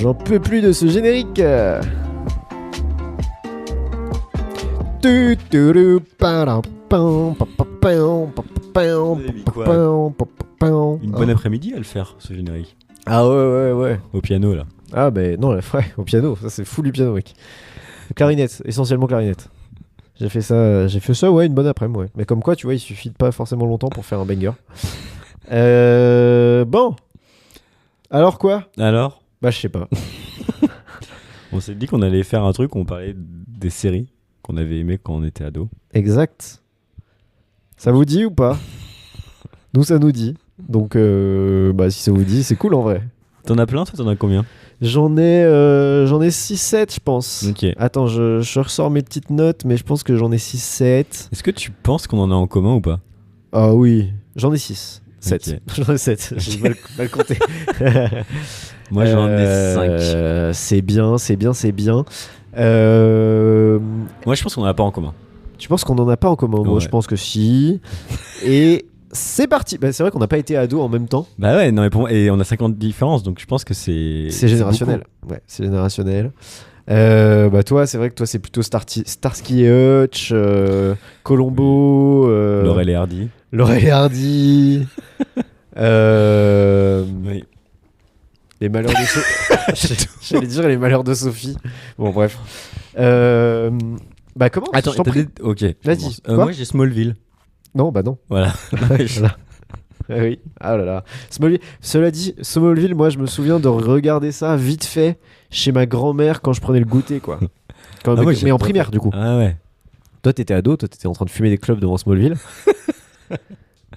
J'en peux plus de ce générique. Une bonne après-midi à le faire, ce générique. Ah ouais. Au piano, là. Ah ben non, ouais, au piano, ça c'est full du piano, mec. Clarinette, essentiellement clarinette. J'ai fait ça, ouais, une bonne après-midi, ouais. Mais comme quoi, tu vois, il suffit de pas forcément longtemps pour faire un banger. Bon. Alors quoi ? Alors ? Bah je sais pas. On s'est dit qu'on allait faire un truc où on parlait des séries qu'on avait aimées quand on était ado. Exact. Ça vous dit ou pas ? Nous, ça nous dit. Donc, bah si ça vous dit, c'est cool en vrai. T'en as plein, toi ? T'en as combien ? J'en ai 6-7, je pense. Ok. Attends, je ressors mes petites notes, mais je pense que j'en ai 6-7. Est-ce que tu penses qu'on en a en commun ou pas ? Ah oui, j'en ai 6. 7. Ok. J'en ai 7. J'ai mal compté. Moi, j'en ai 5. C'est bien. Moi, je pense qu'on en a pas en commun. Tu penses qu'on en a pas en commun ? Moi, Ouais. je pense que si. Et c'est parti. Bah, c'est vrai qu'on n'a pas été ados en même temps. Bah ouais, non, mais pour moi, et on a 50 différences, donc je pense que c'est générationnel. beaucoup. Ouais, c'est générationnel. Bah toi, c'est vrai que toi, c'est plutôt Starsky et Hutch, Colombo, Laurel et Hardy. Laurel et Hardy. Oui. Les malheurs de Sophie. J'allais dire les malheurs de Sophie. Bon, bref. Bah comment ? Attends, Je t'en prie. ok. Vas-y. Quoi ? Moi, j'ai Smallville. Non, bah non. Voilà. Voilà. Oui. Ah là là. Smallville. Cela dit, Smallville, moi, je me souviens de regarder ça vite fait chez ma grand-mère quand je prenais le goûter, quoi. Mais en primaire, du coup. Ah ouais. Toi, t'étais ado, toi, t'étais en train de fumer des clopes devant Smallville.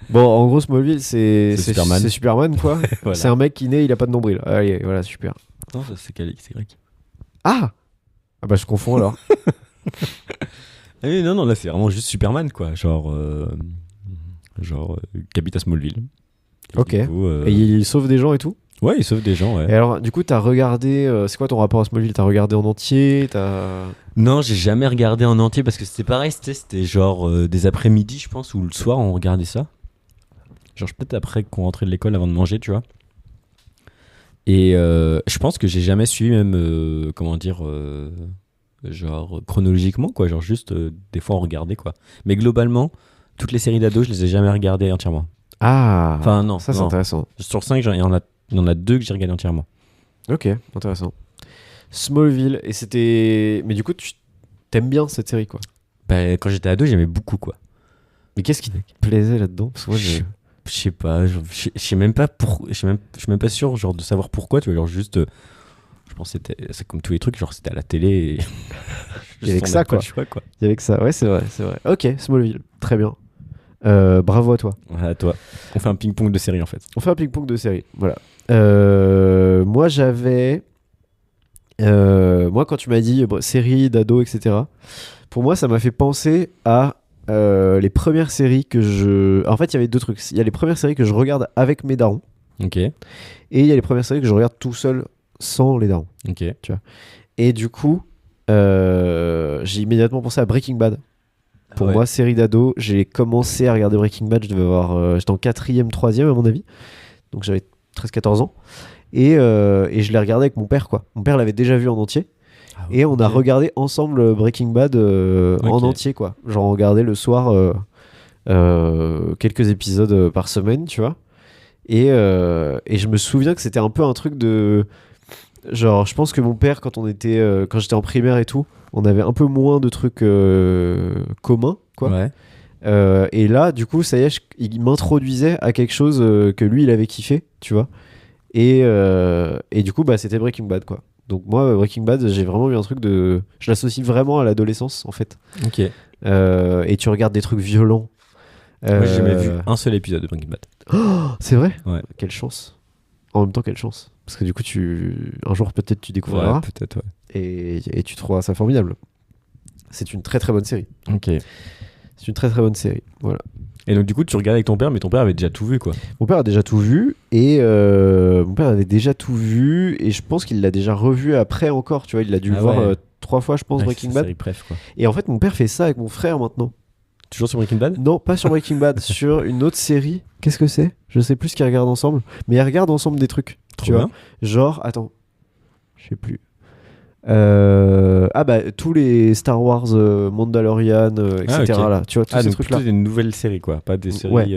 Bon, en gros, Smallville, c'est Superman. C'est Superman, quoi. Voilà. C'est un mec qui naît, il a pas de nombril. Allez, voilà, super. Non, ça, c'est grec. Ah bah, je confonds alors. Ah oui, non, là, c'est vraiment juste Superman, quoi. Genre qui habite à Smallville. Et Ok. du coup, Et il sauve des gens et tout. ouais, il sauve des gens, ouais. Et alors, du coup, t'as regardé. C'est quoi ton rapport à Smallville ? T'as regardé en entier ? Non, j'ai jamais regardé en entier parce que c'était pareil, c'était genre des après-midi, je pense, ou le soir, on regardait ça. Genre, peut-être après qu'on rentrait de l'école avant de manger, tu vois. Et je pense que j'ai jamais suivi même, genre chronologiquement, quoi. Genre juste, des fois, on regardait, quoi. Mais globalement, toutes les séries d'ados, je les ai jamais regardées entièrement. Ah Enfin, non. Ça, c'est non. intéressant. Sur 5, il y en a 2 que j'ai regardé entièrement. Ok, intéressant. Smallville, et c'était. Mais du coup, tu t'aimes bien cette série, quoi. Bah, quand j'étais ado, j'aimais beaucoup, quoi. Mais qu'est-ce qui te plaisait là-dedans ? Parce que moi, Je sais pas, je sais même pas je suis même pas sûr genre de savoir pourquoi, tu vois, genre juste je pense que c'est comme tous les trucs, genre c'était à la télé et Il y avait que ça, quoi. Il y avait que ça, ouais, c'est vrai. Ok, Smallville, très bien. Bravo à toi. Voilà, toi. On fait un ping-pong de série en fait. On fait un ping-pong de série, voilà. Moi, j'avais... moi, quand tu m'as dit série, d'ado, etc., pour moi, ça m'a fait penser à les premières séries que je... En fait, il y avait deux trucs. Il y a les premières séries que je regarde avec mes darons, Ok. et il y a les premières séries que je regarde tout seul, sans les darons. Ok. Et du coup, j'ai immédiatement pensé à Breaking Bad. Pour moi, série d'ado, j'ai commencé à regarder Breaking Bad, je devais avoir... j'étais en 4e, 3e à mon avis. Donc j'avais 13-14 ans. Et je l'ai regardé avec mon père, quoi. Mon père l'avait déjà vu en entier. Ah, Et on a regardé ensemble Breaking Bad en entier, quoi. Genre on regardait le soir quelques épisodes par semaine, tu vois. Et je me souviens que c'était un peu un truc de... Genre, je pense que mon père, quand j'étais en primaire et tout, on avait un peu moins de trucs communs, quoi. Ouais. Et là, du coup, ça y est, il m'introduisait à quelque chose que lui, il avait kiffé, tu vois. Et du coup, bah, c'était Breaking Bad, quoi. Donc moi, Breaking Bad, j'ai vraiment eu un truc de... Je l'associe vraiment à l'adolescence, en fait. Ok. Et tu regardes des trucs violents. Moi, j'ai jamais vu un seul épisode de Breaking Bad. Oh, c'est vrai ? Ouais. Quelle chance. En même temps, quelle chance. Parce que du coup, un jour, peut-être, tu découvriras. Ouais, peut-être, ouais. Et tu trouveras ça formidable. C'est une très très bonne série. Ok. C'est une très très bonne série. Voilà. Et donc, du coup, tu regardais avec ton père, mais ton père avait déjà tout vu, quoi. Mon père a déjà tout vu. Et mon père avait déjà tout vu. Et je pense qu'il l'a déjà revu après encore. Tu vois, il l'a dû le voir 3 fois, je pense, Breaking Bad. Bref, quoi. Et en fait, mon père fait ça avec mon frère maintenant. Toujours sur Breaking Bad ? Non, pas sur Breaking Bad, sur une autre série. Qu'est-ce que c'est ? Je sais plus ce qu'ils regardent ensemble. Mais ils regardent ensemble des trucs. Trop tu bien. vois ? Genre, attends. Je sais plus. Ah bah tous les Star Wars, Mandalorian, etc. ok. là, tu vois, tous ces Donc trucs-là. plutôt des nouvelles séries, quoi. Pas des séries. Ouais.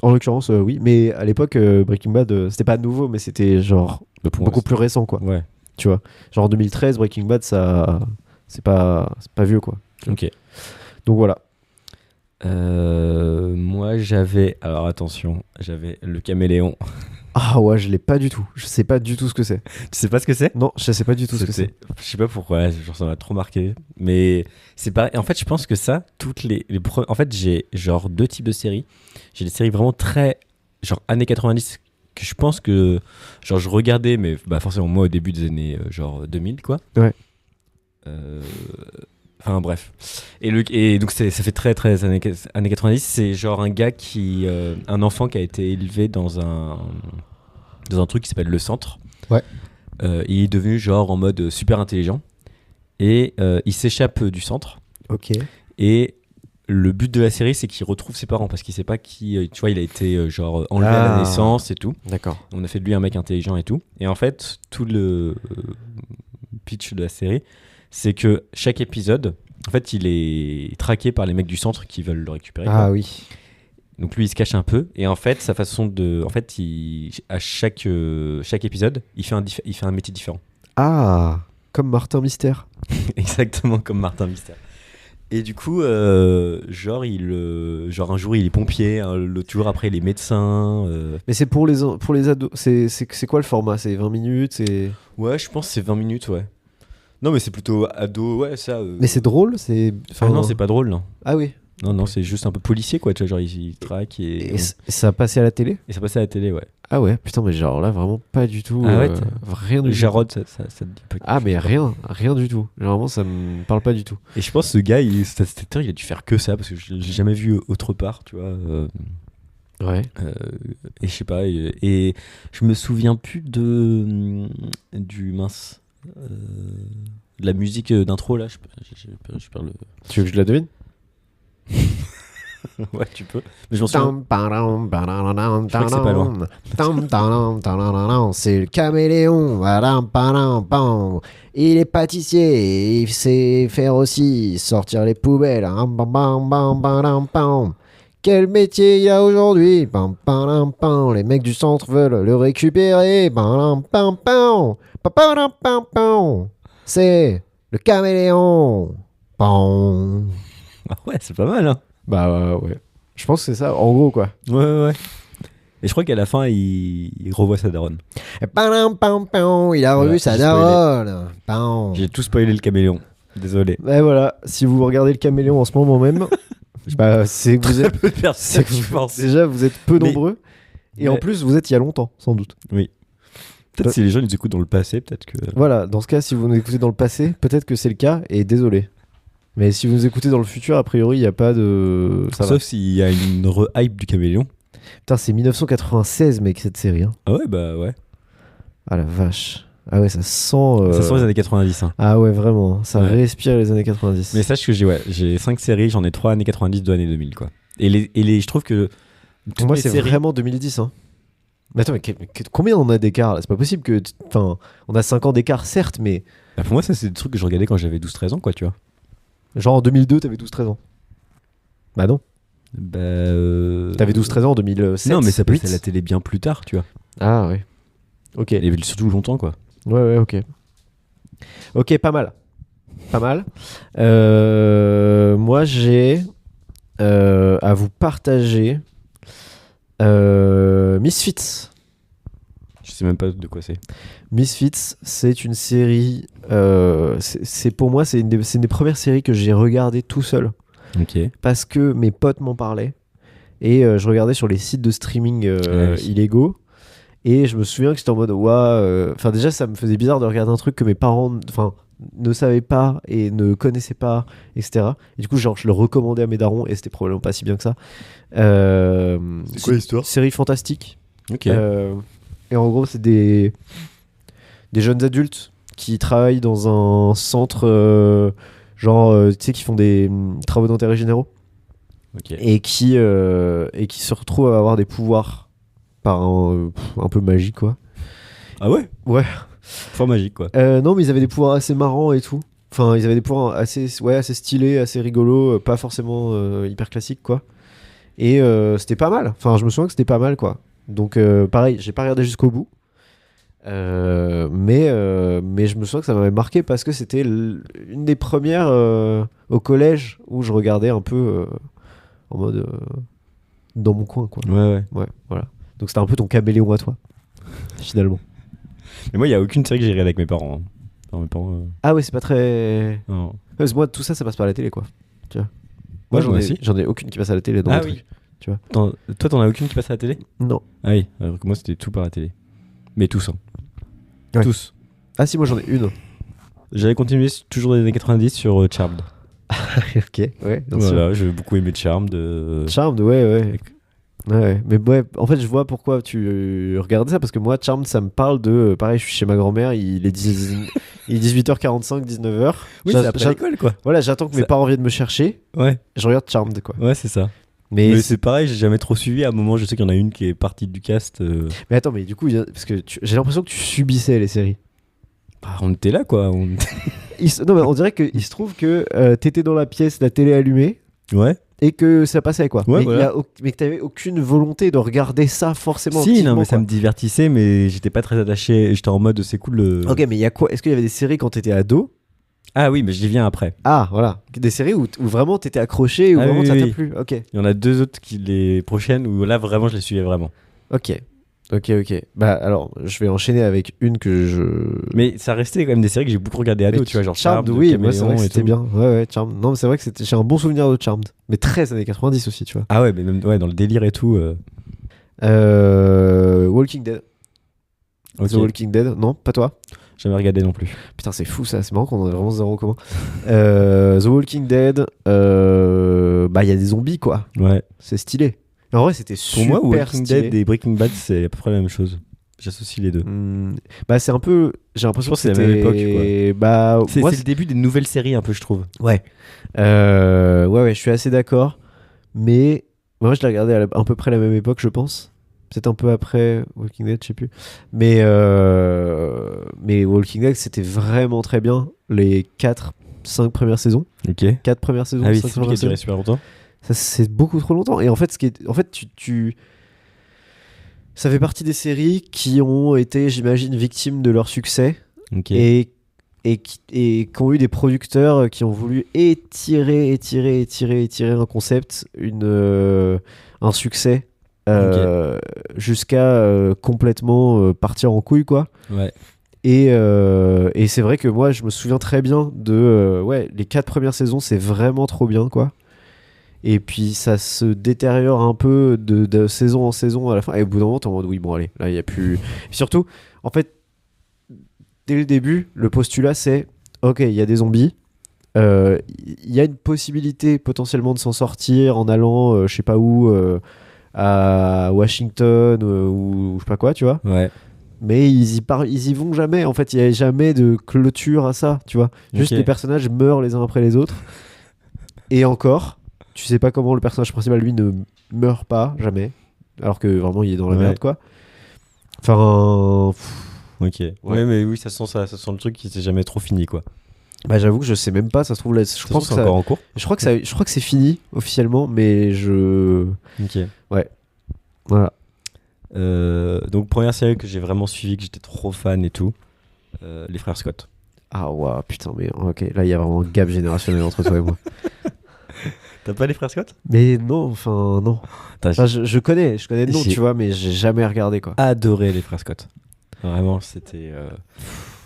En l'occurrence, oui. Mais à l'époque, Breaking Bad, c'était pas nouveau, mais c'était genre Pour beaucoup plus récent, quoi. Ouais. Tu vois. Genre en 2013, Breaking Bad, ça, c'est pas vieux, quoi. Ok. Donc voilà. Moi, j'avais. Alors attention, j'avais le caméléon. Ah ouais, je l'ai pas du tout. Je sais pas du tout ce que c'est. Tu sais pas ce que c'est? Non, je sais pas du tout ce que c'est. Je sais pas pourquoi, genre ça m'a trop marqué. Mais c'est pas. En fait, je pense que ça, en fait, j'ai genre deux types de séries. J'ai des séries vraiment très. Genre années 90, que je pense que. Genre, je regardais, mais bah, forcément, moi, au début des années genre 2000, quoi. Ouais. Enfin, bref. Et donc, ça fait très, très années 90. C'est genre un gars qui. Un enfant qui a été élevé dans un truc qui s'appelle le centre. Ouais. Il est devenu genre en mode super intelligent et il s'échappe du centre Ok. et le but de la série c'est qu'il retrouve ses parents parce qu'il sait pas qui tu vois, il a été genre enlevé à la naissance et tout. D'accord. On a fait de lui un mec intelligent et tout, et en fait tout le pitch de la série c'est que chaque épisode en fait il est traqué par les mecs du centre qui veulent le récupérer, Ah quoi. oui. Donc lui il se cache un peu et en fait sa façon de en fait à chaque épisode il fait un métier différent. Ah, comme Martin Mystère. Exactement comme Martin Mystère. Et du coup genre un jour il est pompier, l'autre jour après il est médecin. Mais c'est pour les ados. C'est quoi le format? C'est 20 minutes, c'est... Ouais, je pense que c'est 20 minutes, ouais. Non mais c'est plutôt ado, ouais, ça. Mais c'est drôle, c'est... Ah non, c'est pas drôle, non. Ah oui. Non, c'est juste un peu policier, quoi, tu vois, genre il traque Et ça a passé à la télé? et ça passait à la télé, ouais. Ah ouais, putain, mais genre là, vraiment pas du tout. Ah ouais, rien du tout. Jarod, ça te dit pas. Ah, mais rien du tout. Généralement, ça me parle pas du tout. Et je pense que ce gars, cet acteur, il a dû faire que ça parce que je l'ai jamais vu autre part, tu vois. Ouais. Et je sais pas. Et je me souviens plus de de la musique d'intro là. Je perds le. Tu veux que je la devine? Ouais, tu peux. Mais je m'en souviens. Je crois que c'est pas loin. C'est le caméléon. Il est pâtissier et il sait faire aussi sortir les poubelles. Quel métier il y a aujourd'hui? Les mecs du centre veulent le récupérer. C'est le caméléon. Ah ouais, c'est pas mal, hein. Bah ouais. Je pense que c'est ça, en gros, quoi. Ouais. Et je crois qu'à la fin, il revoit sa daronne. Il a revu Voilà, sa j'ai daronne. J'ai tout spoilé le caméléon. Désolé. Et voilà, si vous regardez le caméléon en ce moment même, bah, c'est que vous êtes... peu de personnes, c'est que je pense. déjà, vous êtes peu Mais- nombreux. Et en plus, vous êtes il y a longtemps, sans doute. Peut-être si les gens nous écoutent dans le passé, peut-être que. Voilà, dans ce cas, si vous nous écoutez dans le passé, peut-être que c'est le cas, et désolé. Mais si vous nous écoutez dans le futur, a priori, il n'y a pas de... Ça va. Sauf s'il y a une re-hype du caméléon. Putain, c'est 1996, mec, cette série. Hein. Ah ouais, bah ouais. Ah la vache. Ah ouais, ça sent... Ça sent les années 90. Hein. Ah ouais, vraiment. Ça Ouais. respire les années 90. Mais sache que j'ai 5 séries, j'en ai 3 années 90, 2 années 2000, quoi. Et je trouve que. Pour moi, les c'est séries- vraiment 2010. Hein. Mais attends, mais combien on a d'écart là? C'est pas possible que... Enfin, on a 5 ans d'écart, certes, mais... Bah, pour moi, ça, c'est des trucs que je regardais quand j'avais 12-13 ans, quoi, tu vois. Genre en 2002, t'avais 12-13 ans. Bah non. Bah. T'avais 12-13 ans en 2007. Non, mais ça 8. passait à la télé bien plus tard, tu vois. Ah ouais. Ok. Et surtout longtemps, quoi. Ouais, ok. Ok, pas mal. Pas mal. Moi, j'ai à vous partager Misfits. Je sais même pas de quoi c'est. Misfits, c'est une série. C'est pour moi, c'est une des premières séries que j'ai regardées tout seul Ok. parce que mes potes m'en parlaient et je regardais sur les sites de streaming Ouais, oui. illégaux. Et je me souviens que j'étais en mode enfin déjà ça me faisait bizarre de regarder un truc que mes parents ne savaient pas et ne connaissaient pas, etc. Et du coup genre je le recommandais à mes darons et c'était probablement pas si bien que ça. C'est quoi l'histoire? Série fantastique. Ok. Et en gros c'est des jeunes adultes qui travaillent dans un centre tu sais qui font des travaux d'intérêt généraux Ok. et qui se retrouvent à avoir des pouvoirs par un peu magique quoi. Ah ouais? Ouais. Fort magique, quoi. Non, mais ils avaient des pouvoirs assez marrants et tout. Enfin, ils avaient des pouvoirs assez stylés, assez rigolos, pas forcément hyper classiques, quoi. Et c'était pas mal. Enfin, je me souviens que c'était pas mal, quoi. Donc, pareil, j'ai pas regardé jusqu'au bout. Mais je me souviens que ça m'avait marqué parce que c'était une des premières au collège où je regardais un peu en mode dans mon coin, quoi. Ouais. Ouais, voilà. Donc c'était un peu ton caméléon à toi, finalement. Mais moi, il y a aucune série que j'ai regardée avec mes parents. Hein. Enfin, mes parents. Ah ouais, c'est pas très. Non. Ouais, parce que moi, tout ça passe par la télé, quoi. Tu vois. Ouais, Moi, moi aussi. j'en ai aucune qui passe à la télé dans Ah le oui. truc. Tu vois. Toi, t'en as aucune qui passe à la télé? Non. Ah oui, alors que moi, c'était tout par la télé. Mais tous, hein. Ouais. Tous. Ah si, moi j'en ai une. J'avais continué toujours des années 90 sur Charmed. Ok, ouais, bien sûr. Voilà, j'ai beaucoup aimé Charmed. Charmed, ouais. Ouais, mais ouais, en fait, je vois pourquoi tu regardais ça, parce que moi, Charmed, ça me parle de. Pareil, je suis chez ma grand-mère, il est 18h45, 19h. Oui, c'est après l'école, quoi. Voilà, j'attends que mes parents viennent me chercher, Ouais. je regarde Charmed, quoi. Ouais, c'est ça. Mais Mais c'est pareil, j'ai jamais trop suivi. À un moment, je sais qu'il y en a une qui est partie du cast. Mais attends, mais du coup, parce que j'ai l'impression que tu subissais les séries. Bah, on était là, quoi. Non, mais on dirait qu'il se trouve que t'étais dans la pièce, la télé allumée, Ouais. et que ça passait, quoi. Ouais, mais, voilà. mais que t'avais aucune volonté de regarder ça forcément. Si, non, activement, mais ça quoi. me divertissait, mais j'étais pas très attaché. J'étais en mode, c'est cool. Ok, mais il y a quoi? Est-ce qu'il y avait des séries quand t'étais ado? Ah oui, mais j'y viens après. Ah, voilà. Des séries où vraiment t'étais accroché, où Ah vraiment oui, ça t'a oui. plu. Ok. Il y en a deux autres les prochaines où là, vraiment, je les suivais vraiment. Ok. Bah alors, je vais enchaîner avec une que je. Mais ça restait quand même des séries que j'ai beaucoup regardé ado, Mais tu vois, genre Charmed, Charmed, oui, moi c'est vrai que Caméléon et c'était tout. bien. Ouais, Charmed. Non, mais c'est vrai que j'ai un bon souvenir de Charmed. Mais très années 90 aussi, tu vois. Ah ouais, mais même dans le délire et tout. Walking Dead. Ok. The Walking Dead. Non, pas toi. Jamais regardé non plus. Putain, c'est fou ça. C'est marrant qu'on ait vraiment zéro en commun. The Walking Dead. Bah, il y a des zombies, quoi. Ouais. C'est stylé. Mais en vrai, c'était Pour super moi, Walking stylé. Dead et Breaking Bad, c'est à peu près la même chose. J'associe les deux. Bah, c'est un peu. J'ai l'impression Je que pense que c'est la même c'était. époque, Bah, C'est moi, le début des nouvelles séries, un peu, je trouve. Ouais. Ouais, je suis assez d'accord. Mais moi, je l'ai regardé à peu près la même époque, je pense. Peut-être un peu après Walking Dead, je sais plus. Mais Walking Dead, c'était vraiment très bien. Les 4-5 premières saisons. Ok. 4 premières saisons. Ah oui, 5 c'est celui qui a premières duré saisons. super longtemps. Ça, c'est beaucoup trop longtemps. Et en fait, ça fait partie des séries qui ont été, j'imagine, victimes de leur succès. Ok. Et qui ont eu des producteurs qui ont voulu étirer un concept, un succès, jusqu'à complètement partir en couille, quoi. Ouais. Et c'est vrai que moi, je me souviens très bien de les 4 premières saisons, c'est vraiment trop bien, quoi. Et puis ça se détériore un peu de saison en saison à la fin. Et au bout d'un moment, t'es en mode oui, bon, allez, là, il n'y a plus. Et surtout, en fait, dès le début, le postulat, c'est ok, il y a des zombies. Il y a une possibilité potentiellement de s'en sortir en allant, je sais pas où, à Washington ou je sais pas quoi, tu vois. Ouais. Mais ils y vont jamais. En fait, il y a jamais de clôture à ça, tu vois. Juste Ok. les personnages meurent les uns après les autres. Et encore, tu sais pas comment le personnage principal, lui, ne meurt pas, jamais. Alors que vraiment, il est dans la Ouais. merde, quoi. Enfin... Ok. Ouais, mais oui, ça sent le truc qui s'est jamais trop fini, quoi. Bah, j'avoue que je sais même pas, ça se trouve là, je Ça pense se que trouve, c'est ça, encore en cours. je crois que c'est fini officiellement, mais je Ok. voilà. Donc première série que j'ai vraiment suivie, que j'étais trop fan et tout, les frères Scott. Ah ouais, putain, mais ok, là il y a vraiment un gap générationnel entre toi et moi. T'as pas les frères Scott? Mais non, enfin non. Enfin, je connais le nom, J'ai- tu vois, mais j'ai jamais regardé, quoi. Adoré les frères Scott. Vraiment, c'était.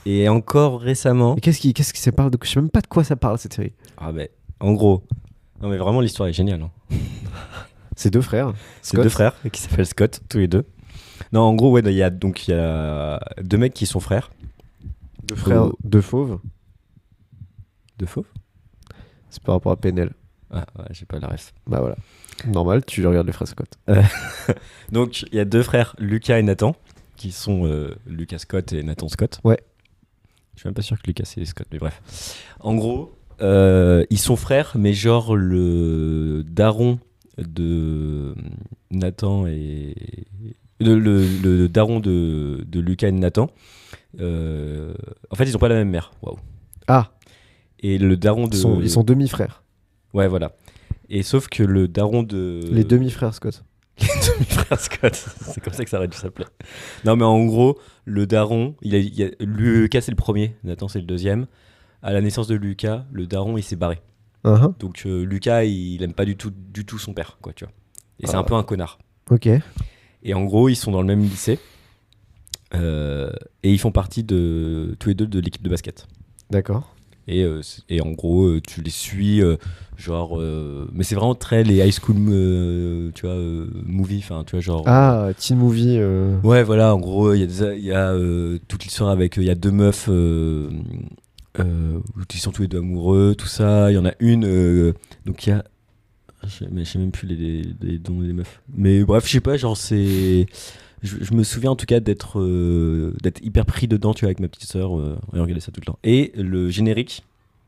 Et encore récemment. Et qu'est-ce qui ça parle de... Je sais même pas de quoi ça parle, cette série. Ah ben, en gros. Non mais vraiment l'histoire est géniale. Hein. C'est deux frères. C'est Scott. deux frères qui s'appellent Scott, tous les deux. Non, en gros, ouais, il y a deux mecs qui sont frères. Deux frères, deux fauves. Deux fauves. C'est par rapport à PNL. Ah ouais, j'ai pas la ref. Bah voilà. Normal, tu regardes les frères Scott. Donc il y a deux frères, Lucas et Nathan, qui sont Lucas Scott et Nathan Scott. Ouais. Je suis même pas sûr que Lucas c'est Scott, mais bref. En gros, ils sont frères, mais genre le daron de Nathan et Le daron de Lucas et de Nathan. En fait, ils ont pas la même mère. Waouh. Ah, Et le daron de. ils sont demi-frères. Ouais, voilà. Et sauf que le daron de. Les demi-frères Scott. Les demi-frères Scott. C'est comme ça que ça aurait dû s'appeler. Non, mais en gros, le daron, Lucas c'est le premier, Nathan c'est le deuxième. À la naissance de Lucas, le daron il s'est barré. Uh-huh. Donc Lucas il aime pas du tout son père, quoi, tu vois. Et c'est un peu un connard. Ok. Et en gros, ils sont dans le même lycée. Et ils font partie tous les deux de l'équipe de basket. D'accord. Et en gros, tu les suis, mais c'est vraiment très les high school, tu vois, movie, enfin, tu vois, genre. Ah, teen movie. Ouais, voilà, en gros, il y a toute l'histoire avec, il y a deux meufs qui sont tous les deux amoureux, tout ça. Il y en a une, donc il y a, je sais même plus les dons des meufs. Mais bref, je sais pas, genre c'est. Je me souviens en tout cas d'être hyper pris dedans, tu vois, avec ma petite sœur, et regarder ça tout le temps. Et le générique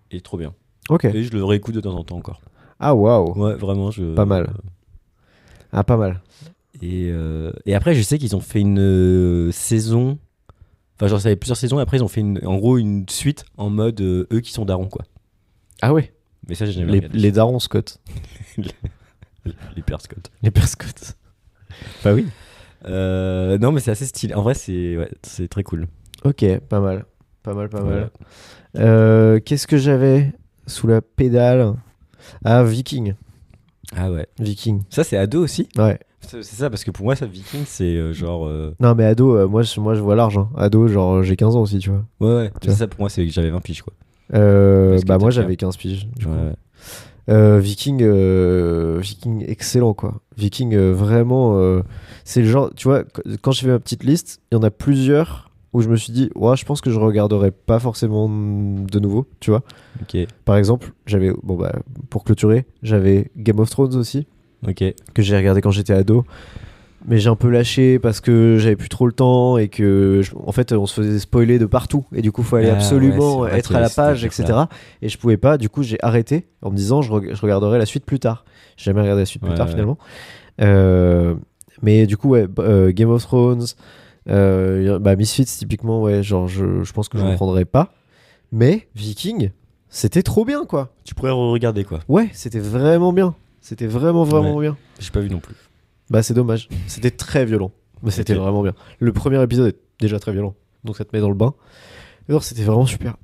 est trop bien. Ok. Et je le réécoute de temps en temps encore. Ah, waouh. Ouais, vraiment. Pas mal. Ah, pas mal. Et après, je sais qu'ils ont fait une saison. Enfin, genre, ça avait plusieurs saisons. Et après, ils ont fait en gros une suite en mode eux qui sont darons, quoi. Ah ouais. Mais ça, j'ai jamais regardé. Les darons Scott. Les pères Scott. Les pères Scott. Bah oui. Non, mais c'est assez stylé. En vrai, c'est très cool. Ok, pas mal. Pas mal. Voilà. Qu'est-ce que j'avais sous la pédale? Ah, Viking. Ah ouais. Viking. Ça, c'est ado aussi. Ouais. C'est ça, parce que pour moi, ça, Viking, c'est genre. Non, mais ado, moi je vois large. Hein. Ado, genre j'ai 15 ans aussi, tu vois. Ouais. Tu vois. Ça, pour moi, c'est que j'avais 20 piges, quoi. Bah, moi j'avais 15 piges. Du coup. Viking, Viking excellent, quoi. Viking, vraiment, c'est le genre, tu vois, quand j'ai fait ma petite liste, il y en a plusieurs où je me suis dit, ouais, je pense que je regarderai pas forcément de nouveau, tu vois. Ok. Par exemple, j'avais, bon bah, pour clôturer, j'avais Game of Thrones aussi, Ok. que j'ai regardé quand j'étais ado. Mais j'ai un peu lâché parce que j'avais plus trop le temps et que, en fait, on se faisait spoiler de partout. Et du coup, il faut aller absolument ouais, c'est vrai être à la page, etc. ça. Et je pouvais pas. Du coup, j'ai arrêté en me disant, je regarderai la suite plus tard. J'ai jamais regardé la suite plus tard, Ouais. finalement. Mais du coup, ouais, Game of Thrones, Misfits, typiquement, ouais, genre, je pense que je ne reprendrai pas. Mais Viking, c'était trop bien, quoi. Tu pourrais regarder, quoi. Ouais, c'était vraiment bien. C'était vraiment bien. J'ai pas vu non plus. Bah, c'est dommage. C'était très violent. Mais c'était Ok. vraiment bien. Le premier épisode est déjà très violent. Donc ça te met dans le bain. Et alors, c'était vraiment super.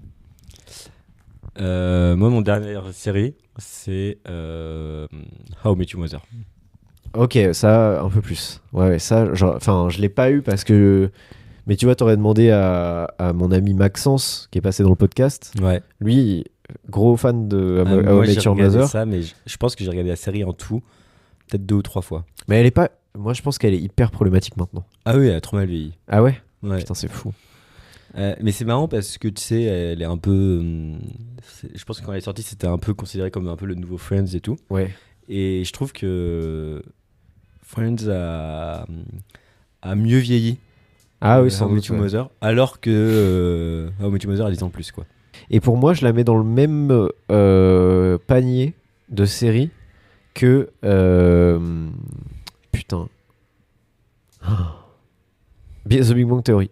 Moi, mon dernière série, c'est How I Met Your Mother. Ok, ça, un peu plus. Ouais, ça, enfin, je l'ai pas eu parce que. Mais tu vois, t'aurais demandé à mon ami Maxence, qui est passé dans le podcast. Ouais. Lui, gros fan de How Moi, I Met j'ai Your regardé Mother. ça, mais je pense que j'ai regardé la série en tout, peut-être 2 ou 3 fois. Mais elle est pas. Moi, je pense qu'elle est hyper problématique maintenant. Ah oui, elle a trop mal vieilli. Ah ouais? Ouais. Putain, c'est fou. Mais c'est marrant parce que tu sais, elle est un peu. Je pense que quand elle est sortie, c'était un peu considéré comme un peu le nouveau Friends et tout. Ouais. Et je trouve que Friends a mieux vieilli. Ah oui, sans How I Met doute. Your Ouais. Mother, alors que How I Met Your Mother a 10 ans de plus, quoi. Et pour moi, je la mets dans le même panier de séries que. Putain. The Big Bang Theory.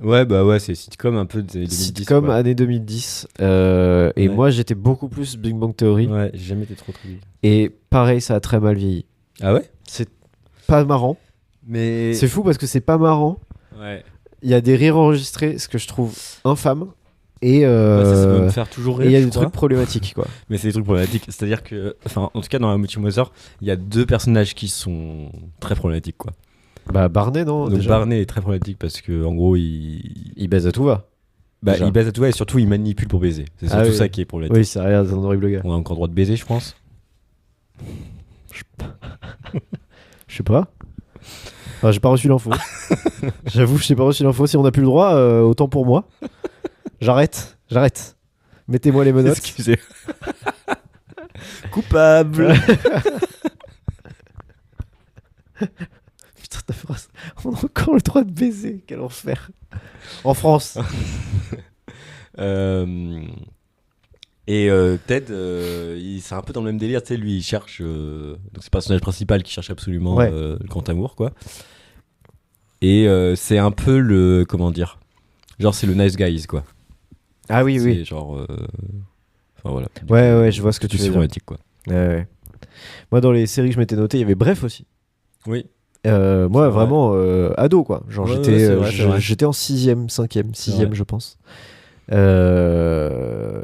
Ouais, bah ouais, c'est sitcom un peu des 2010. Sitcom quoi. année 2010. Et Ouais. moi, j'étais beaucoup plus Big Bang Theory. Ouais, j'ai jamais été trop vieilli. Et pareil, ça a très mal vieilli. Ah ouais? C'est pas marrant. Mais. C'est fou parce que c'est pas marrant. Ouais. Il y a des rires enregistrés, ce que je trouve infâme. Et Ouais, ça peut me faire toujours et rire. il y a je des crois. trucs problématiques, quoi. Mais c'est des trucs problématiques. C'est-à-dire que, enfin, en tout cas, dans How I Met Your Mother, il y a 2 personnages qui sont très problématiques, quoi. Bah, Barney, non? Donc déjà. Barney est très problématique parce que, en gros, il Il baise à tout va. déjà. baise à tout va et surtout il manipule pour baiser. C'est Ah surtout oui. ça qui est problématique. Oui, c'est rien, c'est un horrible gars. On a encore le droit de baiser, je pense. Je sais pas. Enfin, j'ai pas reçu l'info. J'avoue, je n'ai pas reçu l'info. Si on n'a plus le droit, autant pour moi. J'arrête. Mettez-moi les menottes. Excusez. Coupable. Putain, ta phrase. On a encore le droit de baiser. Quel enfer. En France. Et Ted, c'est un peu dans le même délire, tu sais, lui il cherche, donc c'est le personnage principal qui cherche absolument Ouais. le grand amour, quoi. Et c'est un peu le. Comment dire? Genre, c'est le nice guys, quoi. Ah oui, C'est oui. genre. Enfin voilà. Ouais, je vois ce que tu Plus veux dire. romantique, quoi. Ouais. Moi, dans les séries que je m'étais noté, il y avait Bref aussi. Oui. Moi, C'est vrai. vraiment, ado, quoi. Genre, Ouais, j'étais, ouais, c'est vrai, c'est vrai. j'étais en 6ème, 5ème, C'est 6ème, vrai. je pense.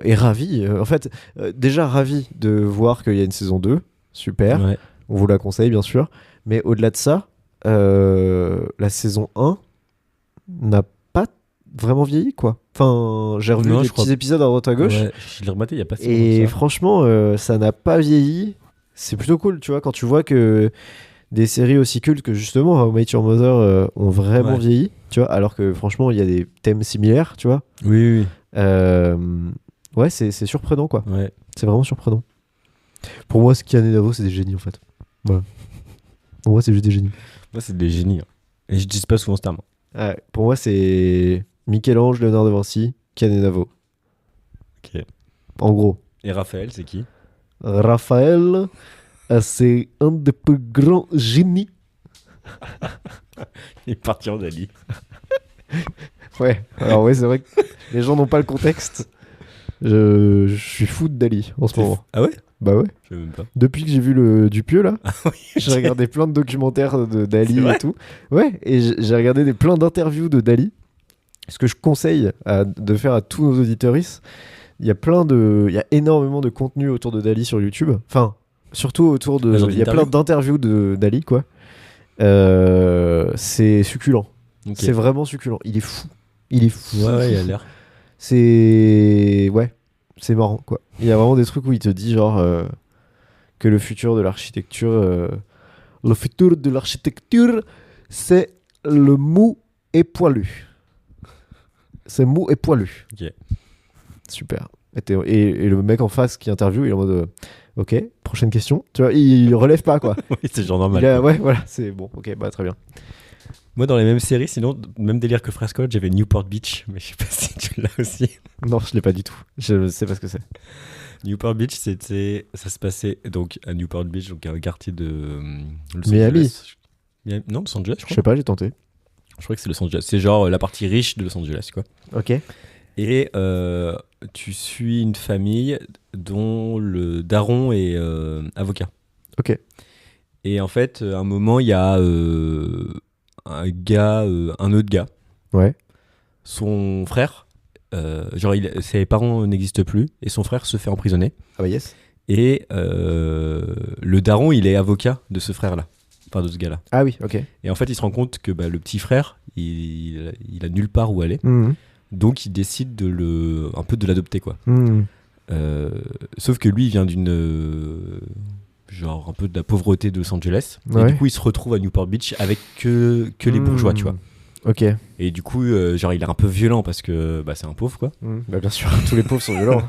Et ravi. En fait, déjà ravi de voir qu'il y a une saison 2. Super. Ouais. On vous la conseille, bien sûr. Mais au-delà de ça, la saison 1 n'a pas vraiment vieilli, quoi. Enfin, j'ai revu Non, des je crois- petits épisodes à droite à gauche. Ouais, je l'ai rematé il y a pas si Et longtemps que ça. franchement, ça n'a pas vieilli. C'est plutôt cool, tu vois, quand tu vois que des séries aussi cultes que justement How I Met Your Mother ont vraiment Ouais. vieilli, tu vois, alors que franchement, il y a des thèmes similaires, tu vois. Oui, Ouais, c'est surprenant, quoi. oui. Ouais. C'est vraiment surprenant. Pour moi, Kian et Davo, c'est des génies, en fait. Voilà. Pour moi, c'est juste des génies. Moi, c'est des génies. Hein. Et je dis pas souvent ce terme. Ouais, pour moi, c'est Michel-Ange, Léonard de Vinci, Kian et Davo. Ok. En gros. Et Raphaël, c'est qui? Raphaël, c'est un des plus grands génies. Il est parti en Dali. Ouais, alors ouais, c'est vrai que les gens n'ont pas le contexte. Je suis fou de Dali en ce moment. Ah ouais? Bah ouais. Je sais même pas. Depuis que j'ai vu le Dupieux là, Oui, j'ai regardé plein de documentaires de Dali C'est vrai et tout. Ouais, et j'ai regardé plein d'interviews de Dali. Ce que je conseille de faire à tous nos auditeuristes, il y a énormément de contenu autour de Dali sur YouTube. Enfin, surtout autour de. Ah, genre Il y a plein d'interviews de Dali, quoi. C'est succulent. Ok. C'est vraiment succulent. Il est fou. Il est fou. Ouais, il a l'air. C'est. Ouais, c'est marrant, quoi. Il y a vraiment des trucs où il te dit, genre, que le futur de l'architecture. Le futur de l'architecture, c'est le mou et poilu. C'est mou et poilu. Ok. Super. Et le mec en face qui interviewe, il est en mode ok, prochaine question. Tu vois, il relève pas, quoi. Oui, c'est genre normal. Il a- quoi. ouais, voilà, c'est bon, ok, bah très bien. Moi, dans les mêmes séries, sinon, même délire que Fresco, j'avais Newport Beach, mais je sais pas si tu l'as aussi. Non, je l'ai pas du tout. Je sais pas ce que c'est. Newport Beach, ça se passait donc à Newport Beach, donc un quartier de Los Miami. Angeles. Non, Los Angeles, je Je crois. sais pas, j'ai tenté. Je crois que c'est Los Angeles. C'est genre la partie riche de Los Angeles, quoi. Ok. Et tu suis une famille dont le daron est avocat. Ok. Et en fait, à un moment, il y a un autre gars, Ouais. son frère, ses parents n'existent plus, et son frère se fait emprisonner. Ah bah yes. Et le daron, il est avocat de ce frère-là, enfin de ce gars-là. Ah oui, ok. Et en fait, il se rend compte que le petit frère, il a nulle part où aller, Mhm. donc il décide un peu de l'adopter, quoi. Mhm. Sauf que lui, il vient genre un peu de la pauvreté de Los Angeles. Ouais. Et du coup, il se retrouve à Newport Beach avec que les bourgeois, tu vois. Ok. Et du coup, genre, il est un peu violent parce que c'est un pauvre, quoi. Bah bien sûr, tous les pauvres sont violents.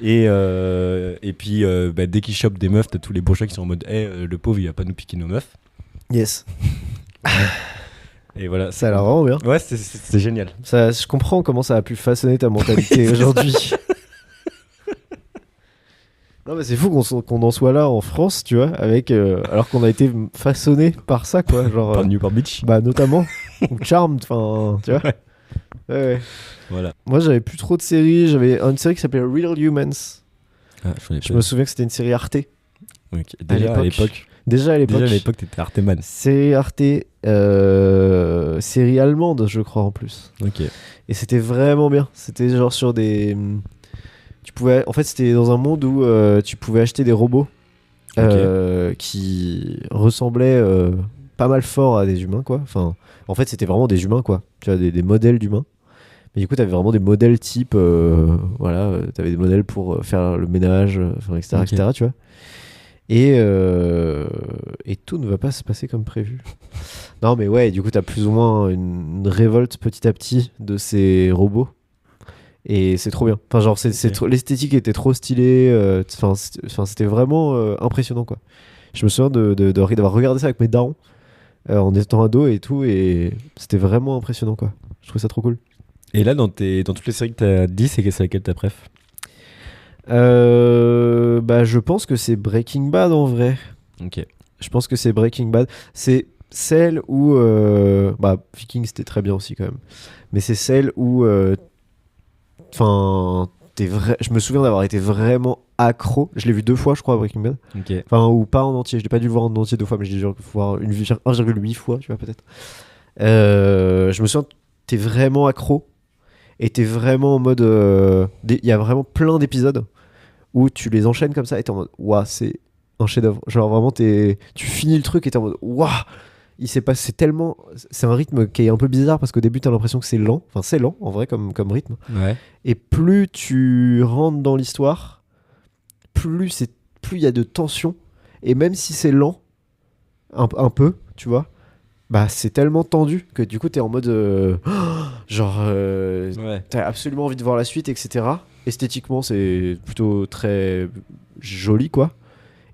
Et puis, dès qu'il chope des meufs, t'as tous les bourgeois qui sont en mode le pauvre, il va pas nous piquer nos meufs. Yes. Et voilà. Ça a l'air vraiment bien. Ouais, c'est génial. Ça, je comprends comment ça a pu façonner ta mentalité aujourd'hui. Non mais c'est fou qu'on en soit là en France, tu vois, avec alors qu'on a été façonné par ça, quoi, genre Par Newport Beach. bah notamment ou Charmed, enfin, tu vois. Ouais. Ouais. Voilà. Moi, j'avais plus trop de séries. J'avais une série qui s'appelait Real Humans. Ah, Je me souviens que c'était une série Arte. Ok. Déjà à l'époque. Déjà à l'époque. T'étais Arteman. Série Arte, série allemande, je crois en plus. Ok. Et c'était vraiment bien. C'était genre sur des. En fait, c'était dans un monde où tu pouvais acheter des robots qui ressemblaient pas mal fort à des humains, quoi. Enfin, en fait, c'était vraiment des humains, quoi. Tu vois, des modèles d'humains. Mais du coup, t'avais vraiment des modèles type. T'avais des modèles pour faire le ménage, etc., Ok. etc., tu vois. Et tout ne va pas se passer comme prévu. Non, mais ouais, du coup, t'as plus ou moins une révolte petit à petit de ces robots. Et c'est trop bien. Enfin, genre, l'esthétique était trop stylée. C'était vraiment impressionnant, quoi. Je me souviens d'avoir regardé ça avec mes darons en étant ado et tout. Et c'était vraiment impressionnant, quoi. Je trouvais ça trop cool. Et là, dans toutes les séries que t'as dit, c'est laquelle ta préf? Je pense que c'est Breaking Bad en vrai. Ok. Je pense que c'est Breaking Bad. C'est celle où Viking c'était très bien aussi quand même, mais c'est celle où enfin je me souviens d'avoir été vraiment accro. Je l'ai vu 2 fois je crois, Breaking Bad, Ok. enfin ou pas en entier, je l'ai pas dû le voir en entier 2 fois, mais j'ai dû le voir 1,8 fois, tu vois, peut-être. Je me souviens, t'es vraiment accro et t'es vraiment en mode il y a vraiment plein d'épisodes où tu les enchaînes comme ça et t'es en mode waouh, c'est un chef-d'œuvre. Genre vraiment tu finis le truc et t'es en mode waouh, il s'est passé tellement. C'est un rythme qui est un peu bizarre parce qu'au début t'as l'impression que c'est lent. Enfin, c'est lent en vrai comme rythme. Ouais. Et plus tu rentres dans l'histoire, plus il y a de tension. Et même si c'est lent, un peu, tu vois, bah c'est tellement tendu que du coup t'es en mode Ouais. t'as absolument envie de voir la suite, etc. Esthétiquement c'est plutôt très joli quoi.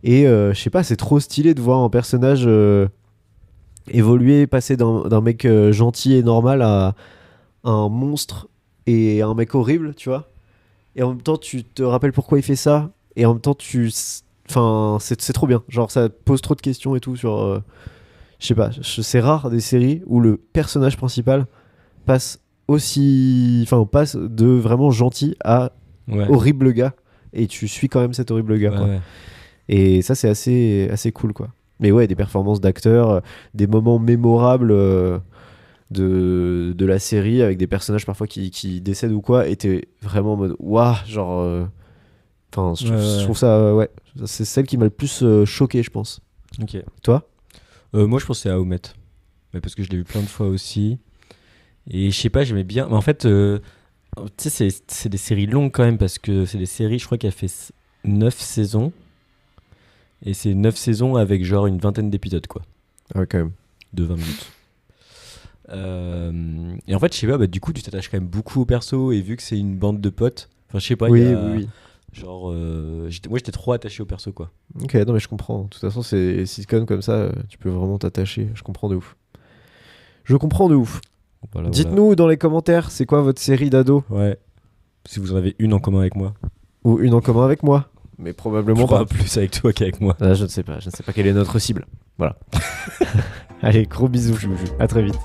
Et je sais pas, c'est trop stylé de voir un personnage évoluer, passer d'un mec gentil et normal à un monstre et un mec horrible, tu vois. Et en même temps tu te rappelles pourquoi il fait ça, et en même temps enfin c'est trop bien, genre ça pose trop de questions et tout sur je sais pas, c'est rare des séries où le personnage principal passe passe de vraiment gentil à Ouais. horrible gars, et tu suis quand même cet horrible gars, quoi. Ouais. Et ça c'est assez cool, quoi. Mais ouais, des performances d'acteurs, des moments mémorables de la série avec des personnages parfois qui décèdent ou quoi, et t'es vraiment en mode waouh, genre enfin je trouve ça ouais, c'est celle qui m'a le plus choqué, je pense. Ok. Toi? Moi, je pensais à Homet. Mais parce que je l'ai vu plein de fois aussi. Et je sais pas, j'aimais bien. Mais en fait, tu sais, c'est des séries longues quand même. Parce que c'est des séries, je crois qu'elle fait 9 saisons. Et c'est 9 saisons avec genre une vingtaine d'épisodes, quoi. Ah ouais, quand même. De 20 minutes. Et en fait, je sais pas, bah, du coup, tu t'attaches quand même beaucoup au perso. Et vu que c'est une bande de potes, enfin, je sais pas, il Oui, y a. oui. Genre, moi j'étais trop attaché au perso, quoi. Ok, non mais je comprends. De toute façon, c'est sitcom comme ça, tu peux vraiment t'attacher. Je comprends de ouf. Je comprends de ouf. Voilà, Dites-nous dans les commentaires, c'est quoi votre série d'ado, Ouais. Si vous en avez une en commun avec moi. ou une en commun avec moi, mais Je probablement crois pas. plus avec toi qu'avec moi. Je ne sais pas quelle est notre cible. Voilà. Allez, gros bisous, à très vite.